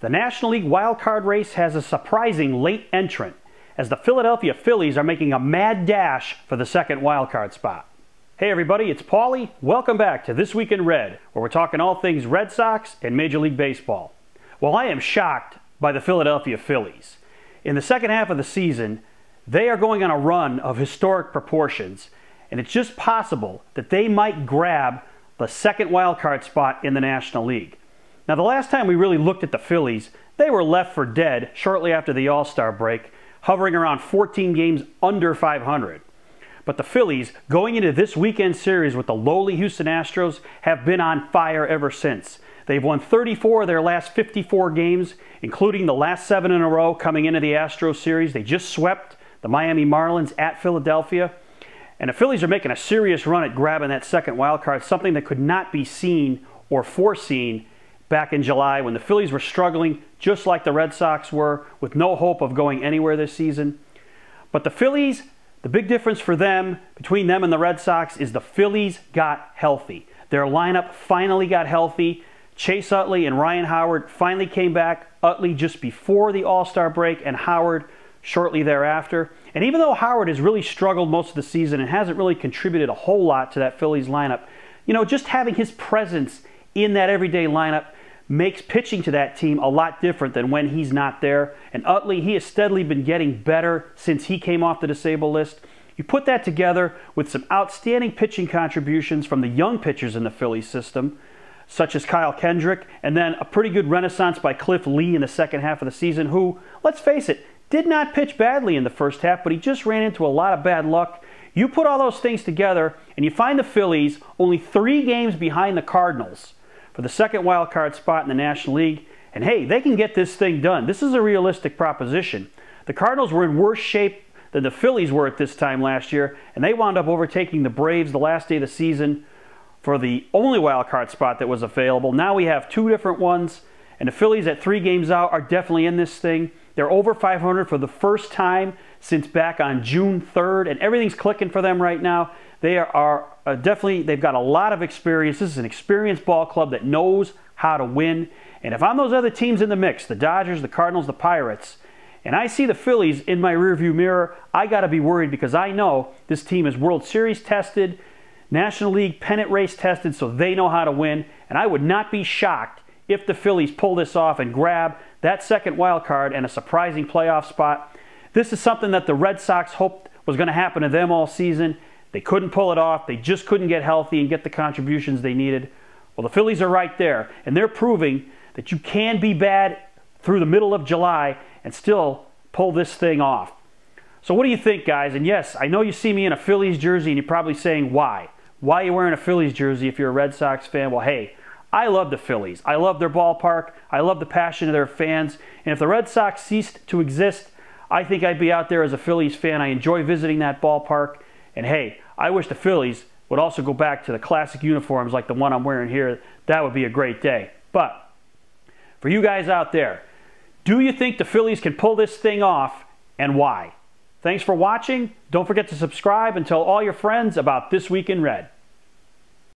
The National League wildcard race has a surprising late entrant, as the Philadelphia Phillies are making a mad dash for the second wildcard spot. Hey everybody, it's Paulie. Welcome back to This Week in Red, where we're talking all things Red Sox and Major League Baseball. Well, I am shocked by the Philadelphia Phillies. In the second half of the season, they are going on a run of historic proportions, and it's just possible that they might grab the second wildcard spot in the National League. Now, the last time we really looked at the Phillies, they were left for dead shortly after the All-Star break, hovering around 14 games under 500. But the Phillies, going into this weekend series with the lowly Houston Astros, have been on fire ever since. They've won 34 of their last 54 games, including the last 7 in a row coming into the Astros series. They just swept the Miami Marlins at Philadelphia. And the Phillies are making a serious run at grabbing that second wild card, something that could not be seen or foreseen back in July when the Phillies were struggling just like the Red Sox were, with no hope of going anywhere this season. But the Phillies, the big difference for them, between them and the Red Sox, is the Phillies got healthy. Their lineup finally got healthy. Chase Utley and Ryan Howard finally came back. Utley just before the All-Star break and Howard shortly thereafter. And even though Howard has really struggled most of the season and hasn't really contributed a whole lot to that Phillies lineup, you know, just having his presence in that everyday lineup makes pitching to that team a lot different than when he's not there. And Utley, he has steadily been getting better since he came off the disabled list. You put that together with some outstanding pitching contributions from the young pitchers in the Phillies system, such as Kyle Kendrick, and then a pretty good renaissance by Cliff Lee in the second half of the season, who, let's face it, did not pitch badly in the first half, but he just ran into a lot of bad luck. You put all those things together, and you find the Phillies only 3 games behind the Cardinals for the second wild card spot in the National League. And hey, they can get this thing done. This is a realistic proposition. The Cardinals were in worse shape than the Phillies were at this time last year, and they wound up overtaking the Braves the last day of the season for the only wild card spot that was available. Now we have 2 different ones, and the Phillies at 3 games out are definitely in this thing. They're over 500 for the first time since back on June 3rd, and everything's clicking for them right now. They are definitely, they've got a lot of experience. This is an experienced ball club that knows how to win. And if I'm those other teams in the mix, the Dodgers, the Cardinals, the Pirates, and I see the Phillies in my rearview mirror, I got to be worried, because I know this team is World Series tested, National League pennant race tested, so they know how to win. And I would not be shocked if the Phillies pull this off and grab that second wild card and a surprising playoff spot. This is something that the Red Sox hoped was going to happen to them all season. They couldn't pull it off. They just couldn't get healthy and get the contributions they needed. Well, the Phillies are right there, and they're proving that you can be bad through the middle of July and still pull this thing off. So what do you think, guys? And yes, I know you see me in a Phillies jersey, and you're probably saying, why? Why are you wearing a Phillies jersey if you're a Red Sox fan? Well, hey, I love the Phillies. I love their ballpark. I love the passion of their fans. And if the Red Sox ceased to exist, I think I'd be out there as a Phillies fan. I enjoy visiting that ballpark. And hey, I wish the Phillies would also go back to the classic uniforms like the one I'm wearing here. That would be a great day. But for you guys out there, do you think the Phillies can pull this thing off, and why? Thanks for watching. Don't forget to subscribe and tell all your friends about This Week in Red.